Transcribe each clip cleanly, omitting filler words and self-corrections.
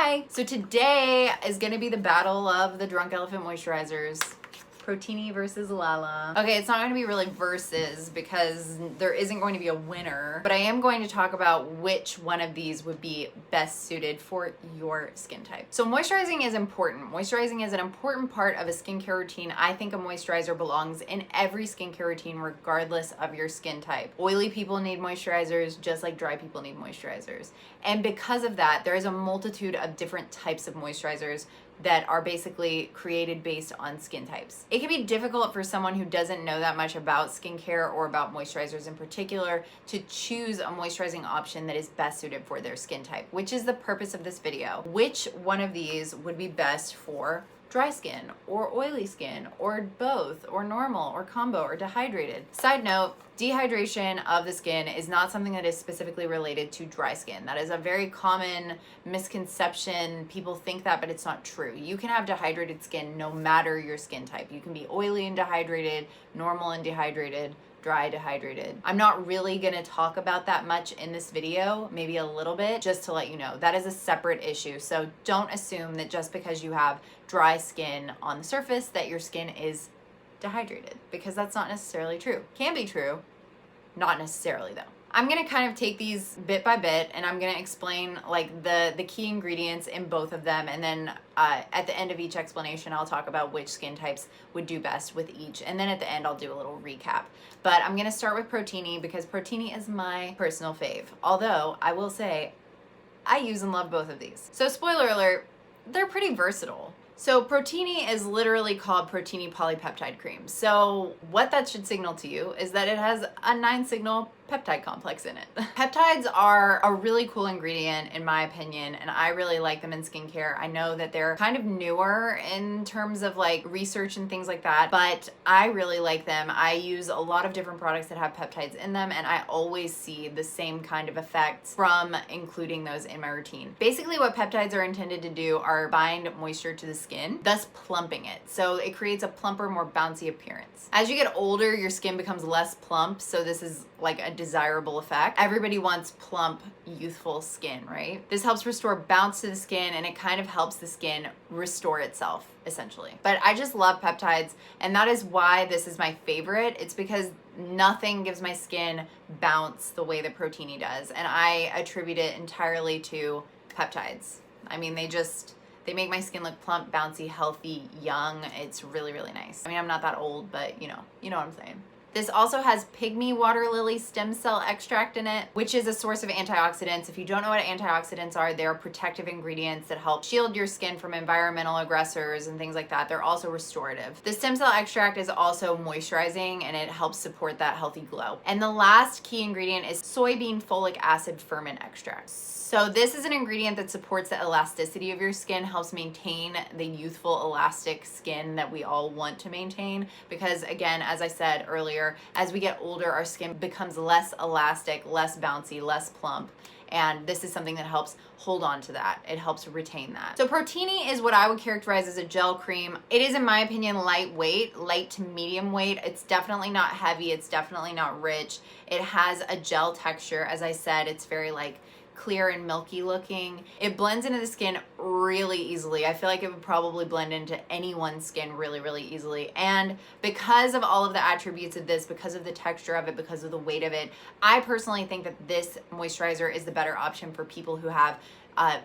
Hi! So today is gonna be the battle of the drunk elephant moisturizers. Protini versus Lala. Okay, it's not going to be really versus because there isn't going to be a winner, but I am going to talk about which one of these would be best suited for your skin type. So moisturizing is important. Moisturizing is an important part of a skincare routine. I think a moisturizer belongs in every skincare routine regardless of your skin type. Oily people need moisturizers just like dry people need moisturizers. And because of that, there is a multitude of different types of moisturizers that are basically created based on skin types. It can be difficult for someone who doesn't know that much about skincare or about moisturizers in particular to choose a moisturizing option that is best suited for their skin type, which is the purpose of this video. Which one of these would be best for dry skin or oily skin or both or normal or combo or dehydrated? Side note, dehydration of the skin is not something that is specifically related to dry skin. That is a very common misconception. People think that, but it's not true. You can have dehydrated skin no matter your skin type. You can be oily and dehydrated, normal and dehydrated, dry dehydrated. I'm not really gonna talk about that much in this video, maybe a little bit, just to let you know. That is a separate issue. So don't assume that just because you have dry skin on the surface that your skin is dehydrated, because that's not necessarily true. Can be true, not necessarily though. I'm gonna kind of take these bit by bit and I'm gonna explain like the key ingredients in both of them, and then at the end of each explanation I'll talk about which skin types would do best with each, and then at the end I'll do a little recap. But I'm gonna start with Protini because Protini is my personal fave, although I will say I use and love both of these. So spoiler alert, they're pretty versatile. So Protini is literally called Protini polypeptide cream. So what that should signal to you is that it has a 9-signal peptide complex in it. Peptides are a really cool ingredient in my opinion, and I really like them in skincare. I know that they're kind of newer in terms of like research and things like that, but I really like them. I use a lot of different products that have peptides in them, and I always see the same kind of effects from including those in my routine. Basically what peptides are intended to do are bind moisture to the skin, thus plumping it. So it creates a plumper, more bouncy appearance. As you get older, your skin becomes less plump, so this is like a desirable effect. Everybody wants plump, youthful skin, right? This helps restore bounce to the skin, and it kind of helps the skin restore itself, essentially. But I just love peptides, and that is why this is my favorite. It's because nothing gives my skin bounce the way that Protini does, and I attribute it entirely to peptides. I mean, they make my skin look plump, bouncy, healthy, young. It's really, really nice. I mean, I'm not that old, but you know what I'm saying. This also has pygmy water lily stem cell extract in it, which is a source of antioxidants. If you don't know what antioxidants are, they're protective ingredients that help shield your skin from environmental aggressors and things like that. They're also restorative. The stem cell extract is also moisturizing, and it helps support that healthy glow. And the last key ingredient is soybean folic acid ferment extract. So this is an ingredient that supports the elasticity of your skin, helps maintain the youthful, elastic skin that we all want to maintain. Because again, as I said earlier, as we get older, our skin becomes less elastic, less bouncy, less plump. And this is something that helps hold on to that. It helps retain that. So Protini is what I would characterize as a gel cream. It is, in my opinion, lightweight, light to medium weight. It's definitely not heavy. It's definitely not rich. It has a gel texture. As I said, it's very like clear and milky looking. It blends into the skin really easily. I feel like it would probably blend into anyone's skin really, really easily. And because of all of the attributes of this, because of the texture of it, because of the weight of it, I personally think that this moisturizer is the better option for people who have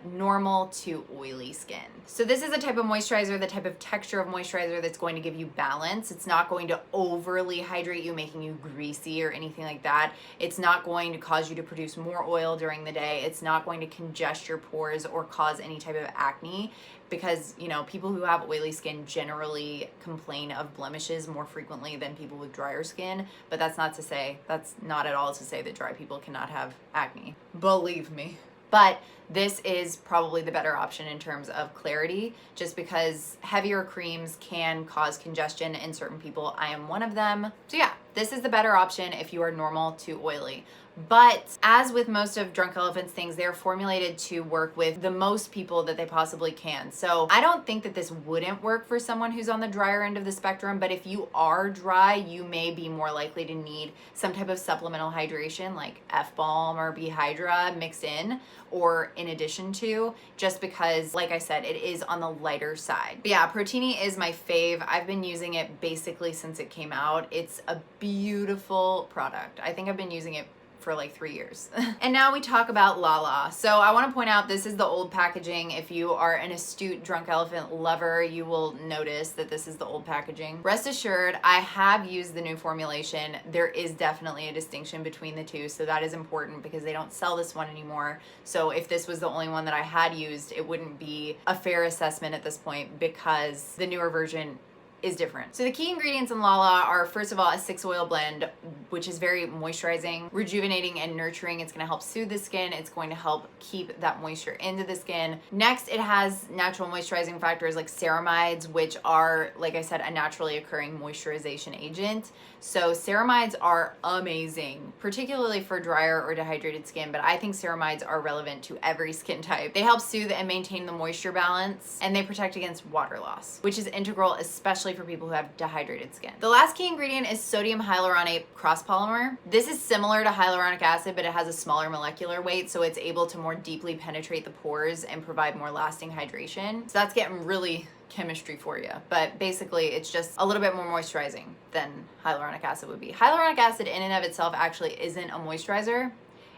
normal to oily skin. So this is a type of moisturizer, the type of texture of moisturizer that's going to give you balance. It's not going to overly hydrate you, making you greasy or anything like that. It's not going to cause you to produce more oil during the day. It's not going to congest your pores or cause any type of acne, because people who have oily skin generally complain of blemishes more frequently than people with drier skin. But that's not at all to say that dry people cannot have acne. Believe me. But this is probably the better option in terms of clarity, just because heavier creams can cause congestion in certain people. I am one of them. So yeah, this is the better option if you are normal to oily. But as with most of Drunk Elephant's things, they're formulated to work with the most people that they possibly can. So I don't think that this wouldn't work for someone who's on the drier end of the spectrum, but if you are dry, you may be more likely to need some type of supplemental hydration like F-Balm or B-Hydra mixed in, or in addition to, just because, like I said, it is on the lighter side. But yeah, Protini is my fave. I've been using it basically since it came out. It's a beautiful product. I think I've been using it for like 3 years. And now we talk about Lala. So I want to point out this is the old packaging. If you are an astute Drunk Elephant lover, you will notice that this is the old packaging. Rest assured, I have used the new formulation. There is definitely a distinction between the two, so that is important because they don't sell this one anymore. So if this was the only one that I had used, it wouldn't be a fair assessment at this point because the newer version is different. So the key ingredients in Lala are, first of all, a 6-oil blend, which is very moisturizing, rejuvenating, and nurturing. It's gonna help soothe the skin. It's going to help keep that moisture into the skin. Next, it has natural moisturizing factors like ceramides, which are, like I said, a naturally occurring moisturization agent. So ceramides are amazing, particularly for drier or dehydrated skin, but I think ceramides are relevant to every skin type. They help soothe and maintain the moisture balance, and they protect against water loss, which is integral, especially for people who have dehydrated skin. The last key ingredient is sodium hyaluronate cross polymer. This is similar to hyaluronic acid, but it has a smaller molecular weight, so it's able to more deeply penetrate the pores and provide more lasting hydration. So that's getting really chemistry for you, but basically it's just a little bit more moisturizing than hyaluronic acid would be. Hyaluronic acid in and of itself actually isn't a moisturizer,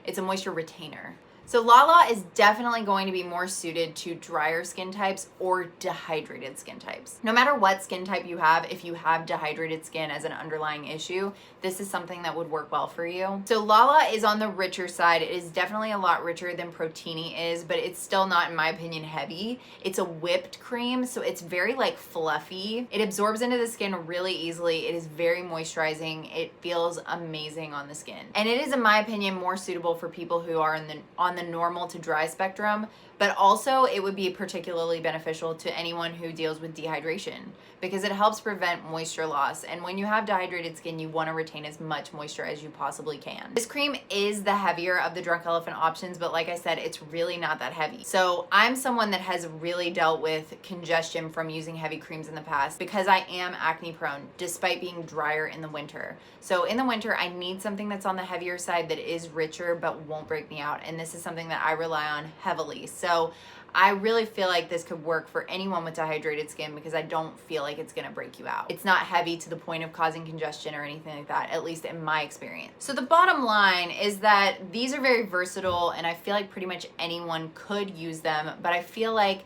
it's a moisture retainer. So Lala is definitely going to be more suited to drier skin types or dehydrated skin types. No matter what skin type you have, if you have dehydrated skin as an underlying issue, this is something that would work well for you. So Lala is on the richer side. It is definitely a lot richer than Protini is, but it's still not, in my opinion, heavy. It's a whipped cream, so it's very like fluffy. It absorbs into the skin really easily. It is very moisturizing. It feels amazing on the skin. And it is, in my opinion, more suitable for people who are on the normal to dry spectrum, but also it would be particularly beneficial to anyone who deals with dehydration because it helps prevent moisture loss. And when you have dehydrated skin, you want to retain as much moisture as you possibly can. This cream is the heavier of the Drunk Elephant options, but like I said, it's really not that heavy. So I'm someone that has really dealt with congestion from using heavy creams in the past because I am acne prone despite being drier in the winter. So in the winter, I need something that's on the heavier side that is richer but won't break me out. And this is something that I rely on heavily. So I really feel like this could work for anyone with dehydrated skin because I don't feel like it's gonna break you out. It's not heavy to the point of causing congestion or anything like that, at least in my experience. So the bottom line is that these are very versatile and I feel like pretty much anyone could use them, but I feel like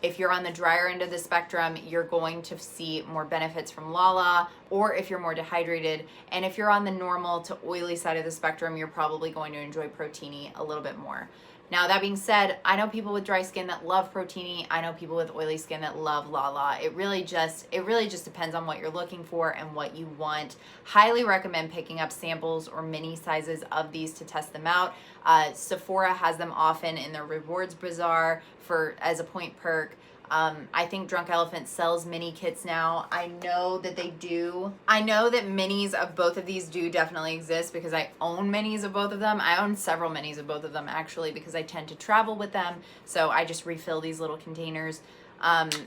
if you're on the drier end of the spectrum, you're going to see more benefits from Lala, or if you're more dehydrated. And if you're on the normal to oily side of the spectrum, you're probably going to enjoy Protini a little bit more. Now, that being said, I know people with dry skin that love Protini. I know people with oily skin that love Lala. It really just depends on what you're looking for and what you want. Highly recommend picking up samples or mini sizes of these to test them out. Sephora has them often in their rewards bazaar as a point perk. I think Drunk Elephant sells mini kits now. I know that they do. I know that minis of both of these do definitely exist because I own minis of both of them. I own several minis of both of them actually because I tend to travel with them. So I just refill these little containers.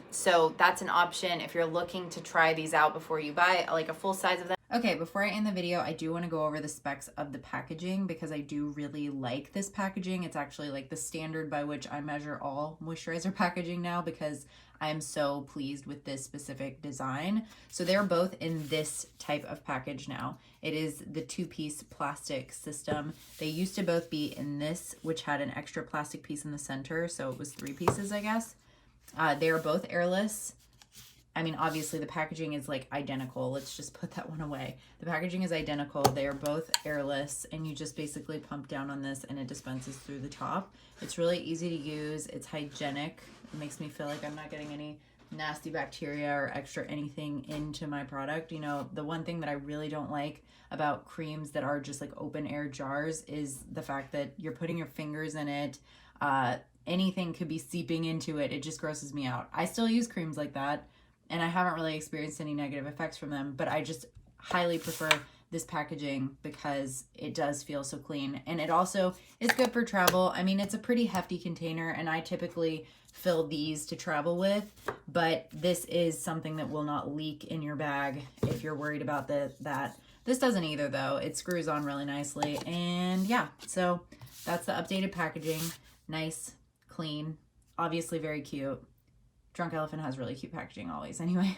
So that's an option if you're looking to try these out before you buy like a full size of them. Okay, before I end the video, I do want to go over the specs of the packaging because I do really like this packaging. It's actually like the standard by which I measure all moisturizer packaging now because I'm so pleased with this specific design. So they're both in this type of package now. It is the 2-piece plastic system. They used to both be in this, which had an extra plastic piece in the center, so it was 3 pieces, I guess. They are both airless. I mean, obviously the packaging is like identical. Let's just put that one away. The packaging is identical. They are both airless and you just basically pump down on this and it dispenses through the top. It's really easy to use. It's hygienic. It makes me feel like I'm not getting any nasty bacteria or extra anything into my product. You know, the one thing that I really don't like about creams that are just like open air jars is the fact that you're putting your fingers in it. Anything could be seeping into it. It just grosses me out. I still use creams like that. And I haven't really experienced any negative effects from them, but I just highly prefer this packaging because it does feel so clean. And it also is good for travel. I mean, it's a pretty hefty container and I typically fill these to travel with, but this is something that will not leak in your bag if you're worried about that. This doesn't either though. It screws on really nicely. And yeah, so that's the updated packaging. Nice, clean, obviously very cute. Drunk Elephant has really cute packaging always anyway.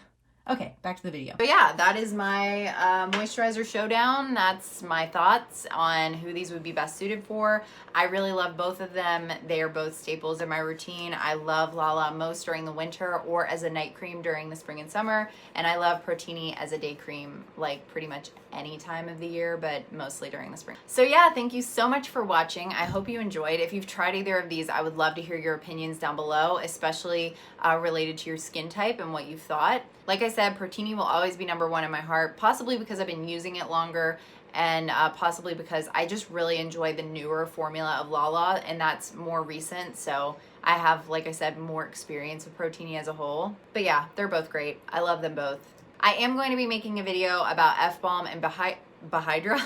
Okay, back to the video. But yeah, that is my moisturizer showdown. That's my thoughts on who these would be best suited for. I really love both of them. They are both staples in my routine. I love Lala most during the winter or as a night cream during the spring and summer. And I love Protini as a day cream like pretty much any time of the year, but mostly during the spring. So yeah, thank you so much for watching. I hope you enjoyed. If you've tried either of these, I would love to hear your opinions down below, especially related to your skin type and what you thought. Like I said, Protini will always be number one in my heart, possibly because I've been using it longer and possibly because I just really enjoy the newer formula of Lala, and that's more recent. So I have, like I said, more experience with Protini as a whole. But yeah, they're both great. I love them both. I am going to be making a video about F-Balm and Behydra.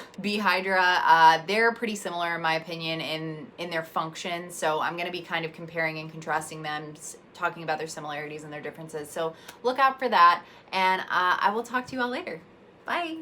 They're pretty similar in my opinion in their function, so I'm going to be kind of comparing and contrasting them, talking about their similarities and their differences. So look out for that, and I will talk to you all later. Bye.